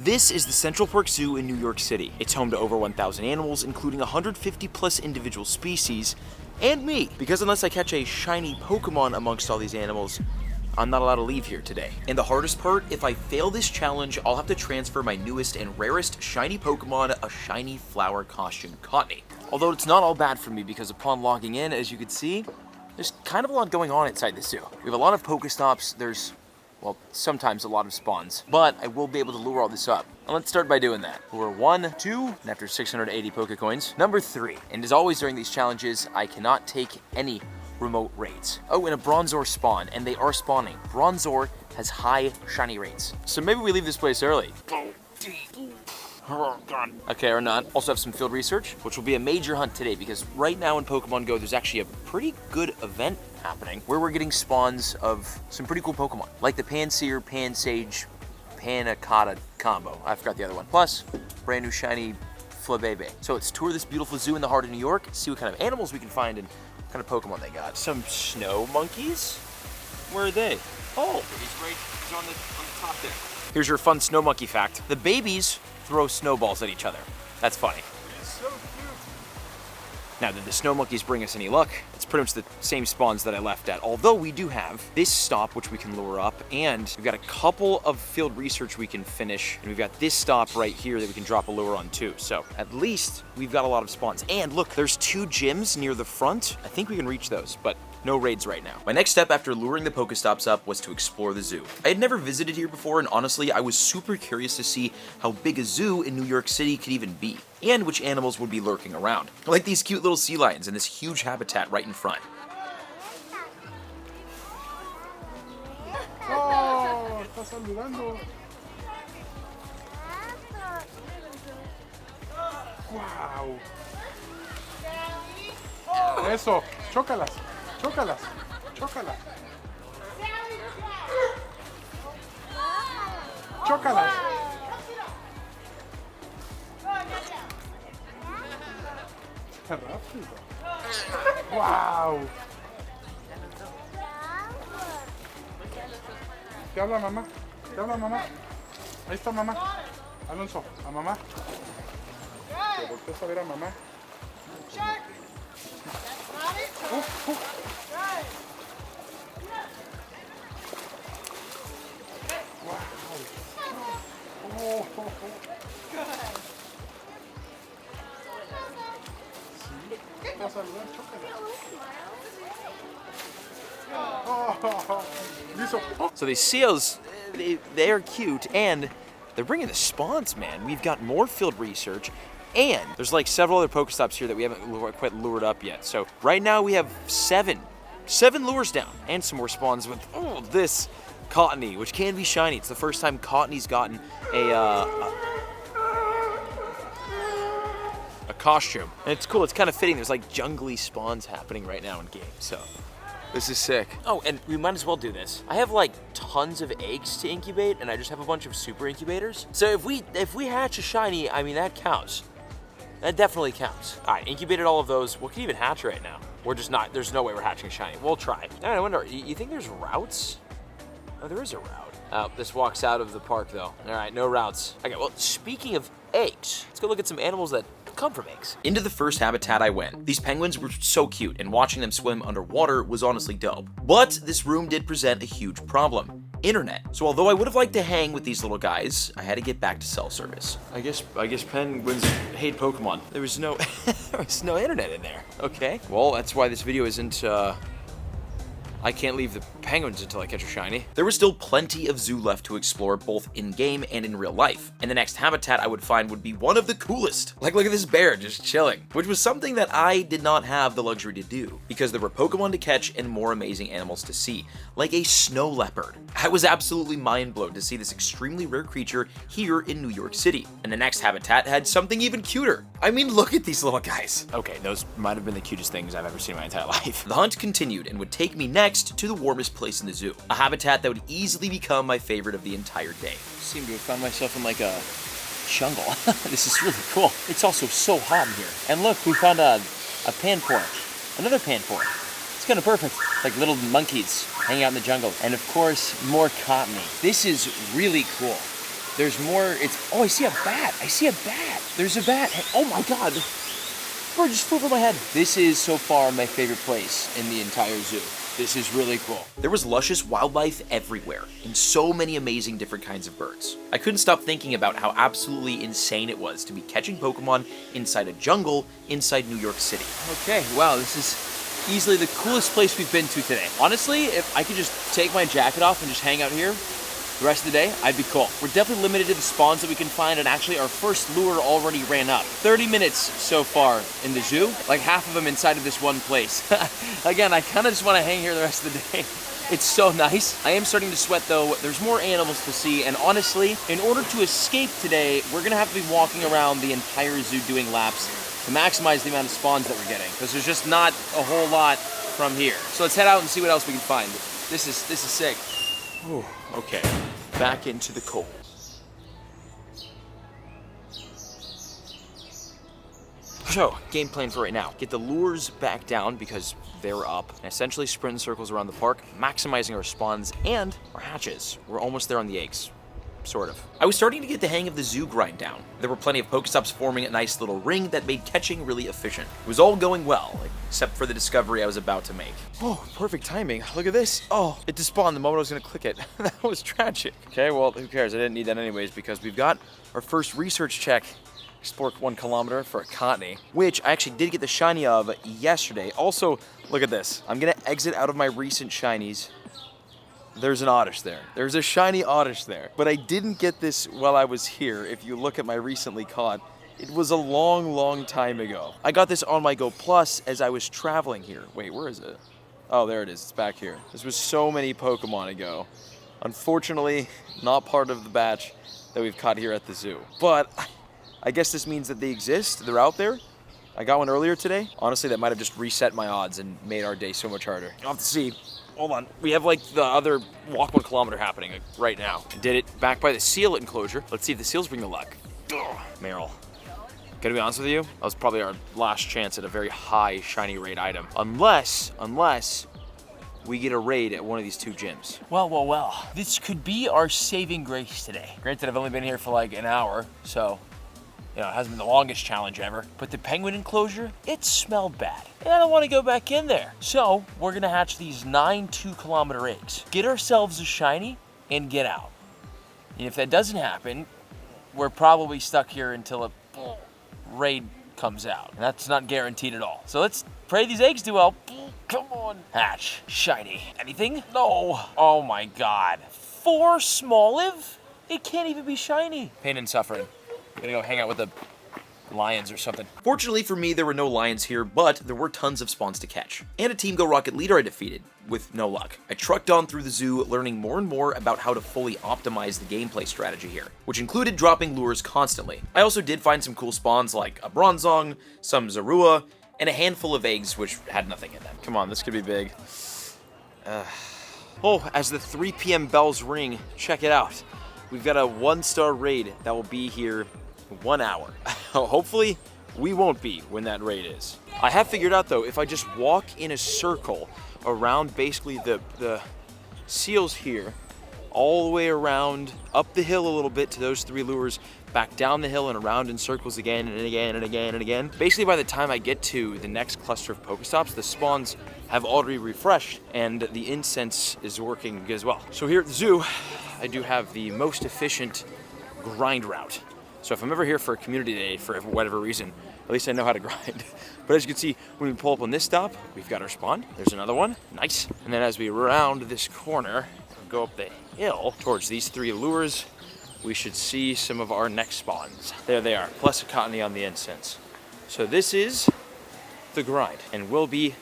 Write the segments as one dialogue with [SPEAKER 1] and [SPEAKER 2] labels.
[SPEAKER 1] This is the Central Park Zoo in New York City. It's home to over 1,000 animals, including 150 plus individual species, and me, because unless I catch a shiny Pokémon amongst all these animals, I'm not allowed to leave here today. And the hardest part, if I fail this challenge, I'll have to transfer my newest and rarest shiny Pokémon, a shiny flower costume Cottony. Although it's not all bad for me, because upon logging in, as you can see, there's kind of a lot going on inside the zoo. We have a lot of Pokestops, there's, well, sometimes a lot of spawns, but I will be able to lure all this up. And let's start by doing that. Lure 1, 2, and after 680 Pokecoins, number 3. And as always during these challenges, I cannot take any remote raids. Oh, and a Bronzor spawn, and they are spawning. Bronzor has high shiny rates. So maybe we leave this place early. Okay, or not. Also have some field research, which will be a major hunt today because right now in Pokemon Go, there's actually a pretty good event happening where we're getting spawns of some pretty cool Pokemon, like the Panseer, Pansage, Panacotta combo. I forgot the other one. Plus, brand new shiny Flabebe. So let's tour this beautiful zoo in the heart of New York, see what kind of animals we can find and what kind of Pokemon they got. Some snow monkeys? Where are they? Oh, he's on the top there. Here's your fun snow monkey fact. The babies throw snowballs at each other. That's funny.
[SPEAKER 2] It's so cute.
[SPEAKER 1] Now, did the snow monkeys bring us any luck? It's pretty much the same spawns that I left at, although we do have this stop, which we can lure up, and we've got a couple of field research we can finish, and we've got this stop right here that we can drop a lure on too. So at least we've got a lot of spawns. And look, there's 2 gyms near the front. I think we can reach those, but no raids right now. My next step after luring the Pokestops up was to explore the zoo. I had never visited here before, and honestly, I was super curious to see how big a zoo in New York City could even be, and which animals would be lurking around. Like these cute little sea lions in this huge habitat right in front.
[SPEAKER 2] Oh, está saludando. Wow. Eso, chócalas, chócalas, chócalas. Chócalas. Qué rápido. Wow. Te habla mamá. Te habla mamá. Ahí está mamá. Alonso, a mamá. Te volteas a ver a mamá.
[SPEAKER 1] So these seals, they are cute, and they're bringing the spawns, man. We've got more field research, and there's like several other Pokestops here that we haven't quite lured up yet. So right now we have 7 lures down, and some more spawns with, oh, this Cottony, which can be shiny. It's the first time Cottony's gotten a costume. And it's cool, it's kind of fitting. There's like jungly spawns happening right now in game, so this is sick. Oh, and we might as well do this. I have like tons of eggs to incubate, and I just have a bunch of super incubators. So if we hatch a shiny, I mean, that counts. That definitely counts. All right, incubated all of those. What can even hatch right now? We're just not, there's no way we're hatching a shiny. We'll try. I wonder, you think there's routes? Oh, there is a route. Oh, this walks out of the park though. All right, no routes. Okay, well, speaking of eggs, let's go look at some animals that come from eggs. Into the first habitat I went. These penguins were so cute, and watching them swim underwater was honestly dope. But this room did present a huge problem. Internet. So although I would have liked to hang with these little guys, I had to get back to cell service. I guess penguins hate Pokemon. There was no internet in there. Okay. Well, that's why this video isn't I can't leave the penguins until I catch a shiny. There was still plenty of zoo left to explore both in-game and in real life, and the next habitat I would find would be one of the coolest. Like, look at this bear just chilling, which was something that I did not have the luxury to do, because there were Pokemon to catch and more amazing animals to see, like a snow leopard. I was absolutely mind blown to see this extremely rare creature here in New York City, and the next habitat had something even cuter. I mean, look at these little guys. Okay, those might have been the cutest things I've ever seen in my entire life. The hunt continued and would take me next to the warmest place in the zoo, a habitat that would easily become my favorite of the entire day. I seem to have found myself in like a jungle. This is really cool. It's also so hot in here. And look, we found a panport, another panport. It's kind of perfect, like little monkeys hanging out in the jungle. And of course, more Cottony. This is really cool. There's more. Oh, I see a bat. I see a bat. There's a bat. Oh my God. Bird just flew over my head. This is so far my favorite place in the entire zoo. This is really cool. There was luscious wildlife everywhere, and so many amazing different kinds of birds. I couldn't stop thinking about how absolutely insane it was to be catching Pokemon inside a jungle inside New York City. Okay, wow, this is easily the coolest place we've been to today. Honestly, if I could just take my jacket off and just hang out here the rest of the day, I'd be cool. We're definitely limited to the spawns that we can find, and actually our first lure already ran up. 30 minutes so far in the zoo, like half of them inside of this one place. Again, I kind of just want to hang here the rest of the day. It's so nice. I am starting to sweat though. There's more animals to see, and honestly, in order to escape today, we're gonna have to be walking around the entire zoo doing laps to maximize the amount of spawns that we're getting, because there's just not a whole lot from here. So let's head out and see what else we can find. This is sick. Whew. Okay, back into the cold. So, game plan for right now. Get the lures back down because they're up, and essentially sprint in circles around the park, maximizing our spawns and our hatches. We're almost there on the eggs. Sort of. I was starting to get the hang of the zoo grind down. There were plenty of Pokestops forming a nice little ring that made catching really efficient. It was all going well, except for the discovery I was about to make. Oh, perfect timing. Look at this. Oh, it despawned the moment I was gonna click it. That was tragic. Okay, well, who cares? I didn't need that anyways because we've got our first research check. Explore 1 kilometer for a Cottony, which I actually did get the shiny of yesterday. Also, look at this. I'm gonna exit out of my recent shinies. There's an Oddish there. There's a shiny Oddish there. But I didn't get this while I was here. If you look at my recently caught, it was a long, long time ago. I got this on my Go Plus as I was traveling here. Wait, where is it? Oh, there it is. It's back here. This was so many Pokemon ago. Unfortunately, not part of the batch that we've caught here at the zoo. But I guess this means that they exist. They're out there. I got one earlier today. Honestly, that might have just reset my odds and made our day so much harder. I'll have to see. Hold on. We have like the other walk 1 kilometer happening right now. I did it back by the seal enclosure. Let's see if the seals bring the luck. Ugh, Meryl. Gotta be honest with you, that was probably our last chance at a very high shiny raid item. Unless we get a raid at one of these 2 gyms. Well. This could be our saving grace today. Granted, I've only been here for like an hour, so you know, it hasn't been the longest challenge ever, but the penguin enclosure, it smelled bad. And I don't want to go back in there. So we're gonna hatch these 9 2-kilometer eggs, get ourselves a shiny, and get out. And if that doesn't happen, we're probably stuck here until a raid comes out. And that's not guaranteed at all. So let's pray these eggs do well. Come on. Hatch. Shiny. Anything? No. Oh my God. 4 Smoliv? It can't even be shiny. Pain and suffering. I'm gonna go hang out with the lions or something. Fortunately for me, there were no lions here, but there were tons of spawns to catch. And a Team Go Rocket leader I defeated, with no luck. I trucked on through the zoo, learning more and more about how to fully optimize the gameplay strategy here, which included dropping lures constantly. I also did find some cool spawns like a Bronzong, some Zorua, and a handful of eggs which had nothing in them. Come on, this could be big. Oh, as the 3 p.m. bells ring, check it out. We've got a 1-star raid that will be here 1 hour. Hopefully, we won't be when that raid is. I have figured out though, if I just walk in a circle around basically the seals here, all the way around, up the hill a little bit to those 3 lures, back down the hill and around in circles again and again and again and again. Basically, by the time I get to the next cluster of Pokestops, the spawns have already refreshed and the incense is working as well. So here at the zoo, I do have the most efficient grind route. So if I'm ever here for a community day for whatever reason, at least I know how to grind. But as you can see, when we pull up on this stop, we've got our spawn. There's another one, nice. And then as we round this corner, go up the hill towards these 3 lures, we should see some of our next spawns. There they are, plus a Cottony on the incense. So this is the grind, and will be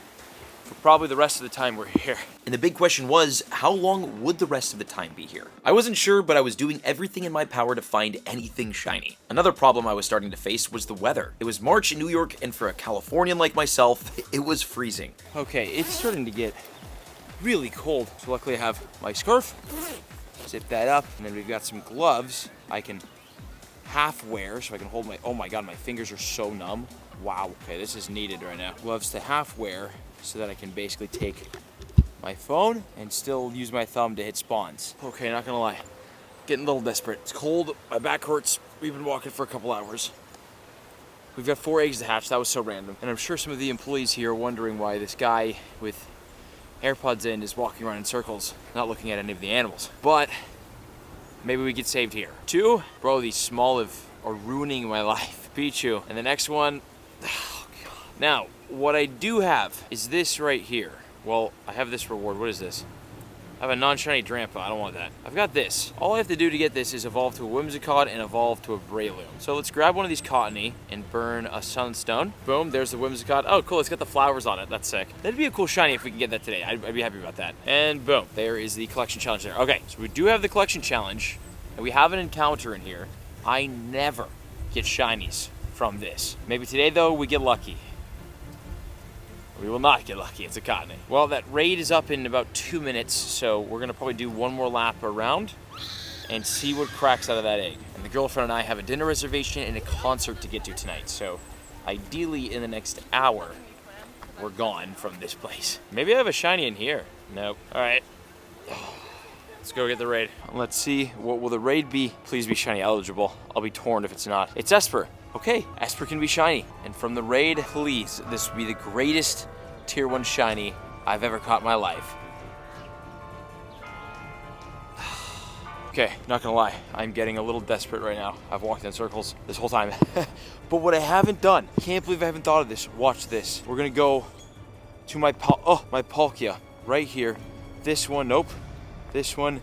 [SPEAKER 1] for probably the rest of the time we're here. And the big question was, how long would the rest of the time be here? I wasn't sure, but I was doing everything in my power to find anything shiny. Another problem I was starting to face was the weather. It was March in New York, and for a Californian like myself, it was freezing. Okay, it's starting to get really cold. So luckily I have my scarf, zip that up, and then we've got some gloves I can half wear so I can hold my, oh my God, my fingers are so numb. Wow, okay, this is needed right now. Gloves to half wear so that I can basically take my phone and still use my thumb to hit spawns. Okay, not gonna lie, getting a little desperate. It's cold, my back hurts. We've been walking for a couple hours. We've got 4 eggs to hatch, that was so random. And I'm sure some of the employees here are wondering why this guy with AirPods in is walking around in circles, not looking at any of the animals. But maybe we get saved here. 2, bro, these Smoliv are ruining my life. Pichu. And the next one, oh God. Now, what I do have is this right here. Well, I have this reward. What is this? I have a non-shiny Drampa. I don't want that. I've got this. All I have to do to get this is evolve to a Whimsicott and evolve to a Breloom. So let's grab one of these Cottony and burn a Sunstone. Boom, there's the Whimsicott. Oh, cool, it's got the flowers on it. That's sick. That'd be a cool shiny if we can get that today. I'd be happy about that. And boom, there is the collection challenge there. Okay, so we do have the collection challenge, and we have an encounter in here. I never get shinies from this. Maybe today, though, we get lucky. We will not get lucky, it's a Cottony. Well, that raid is up in about 2 minutes, so we're gonna probably do one more lap around and see what cracks out of that egg. And the girlfriend and I have a dinner reservation and a concert to get to tonight, so ideally in the next hour, we're gone from this place. Maybe I have a shiny in here. Nope. All right. Let's go get the raid. Let's see, what will the raid be? Please be shiny eligible. I'll be torn if it's not. It's Esper. Okay, Esper can be shiny. And from the raid, please, this will be the greatest tier 1 shiny I've ever caught in my life. Okay, not gonna lie, I'm getting a little desperate right now. I've walked in circles this whole time. But what I haven't done, can't believe I haven't thought of this. Watch this. We're gonna go to my Palkia right here. This one, nope. This one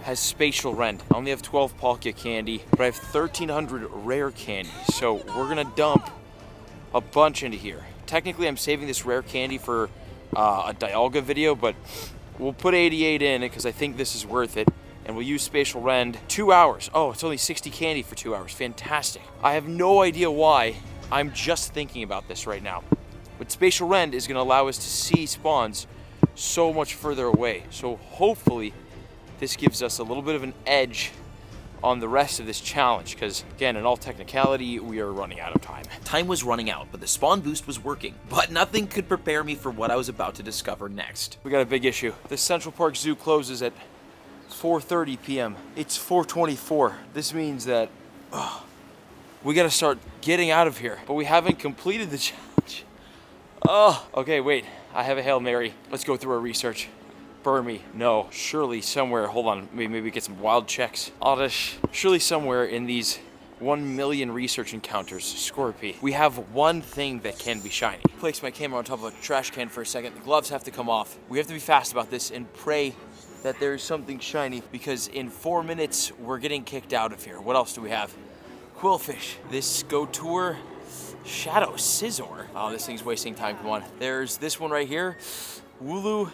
[SPEAKER 1] has spatial rend. I only have 12 Palkia candy, but I have 1,300 rare candy. So we're gonna dump a bunch into here. Technically, I'm saving this rare candy for a Dialga video, but we'll put 88 in it because I think this is worth it. And we'll use spatial rend. 2 hours. Oh, it's only 60 candy for 2 hours. Fantastic. I have no idea why. I'm just thinking about this right now. But spatial rend is gonna allow us to see spawns so much further away. So hopefully, this gives us a little bit of an edge on the rest of this challenge, because again, in all technicality, we are running out of time.
[SPEAKER 3] Time was running out, but the spawn boost was working. But nothing could prepare me for what I was about to discover next.
[SPEAKER 1] We got a big issue. The Central Park Zoo closes at 4:30 p.m. It's 4:24. This means that we gotta start getting out of here, but we haven't completed the challenge. Oh, okay, wait. I have a Hail Mary. Let's go through our research. Burn me. No. Surely somewhere, hold on, maybe get some wild checks. Oddish. Surely somewhere in these 1 million research encounters, Scorpy, we have one thing that can be shiny. Place my camera on top of a trash can for a second. The gloves have to come off. We have to be fast about this and pray that there's something shiny, because in 4 minutes, we're getting kicked out of here. What else do we have? Quillfish. This Gotour Shadow Scizor. Oh, this thing's wasting time. Come on. There's this one right here. Wooloo.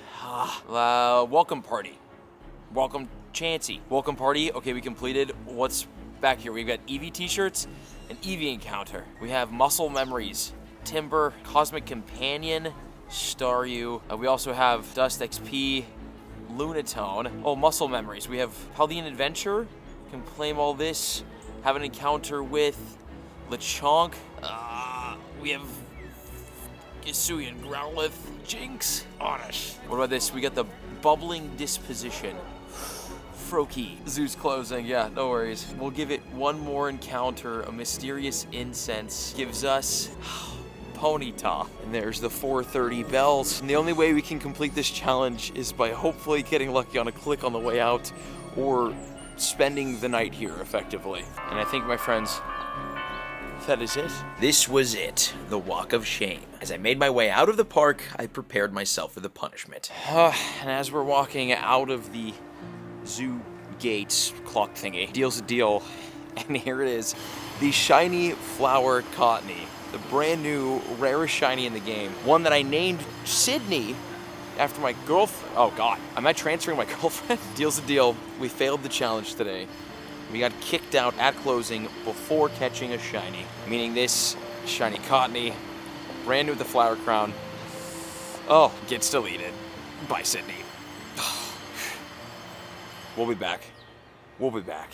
[SPEAKER 1] Welcome Party. Welcome Chansey. Welcome Party. Okay, we completed. What's back here? We've got Eevee t-shirts, an Eevee encounter. We have Muscle Memories, Timber, Cosmic Companion, Staryu. We also have Dust XP, Lunatone. Oh, Muscle Memories. We have Paldean Adventure. Can claim all this. Have an encounter with Lechonk. We have Hisuian Growlithe, Jinx, Oddish. What about this? We got the Bubbling Disposition. Froakie. Zoo's closing, yeah, no worries. We'll give it one more encounter. A Mysterious Incense gives us Ponyta. And there's the 4:30 bells. And the only way we can complete this challenge is by hopefully getting lucky on a click on the way out, or spending the night here effectively. And I think, my friends, that is it.
[SPEAKER 3] This was it, the walk of shame. As I made my way out of the park, I prepared myself for the punishment.
[SPEAKER 1] And as we're walking out of the zoo gates clock thingy, deal's a deal, and here it is, the shiny flower Cottony, the brand new rarest shiny in the game, one that I named Sydney after my girlfriend. Oh God, am I transferring my girlfriend? Deal's a deal. We failed the challenge today. We got kicked out at closing before catching a shiny, meaning this shiny Cottony, brand new with the flower crown. Oh, gets deleted by Sydney. We'll be back. We'll be back.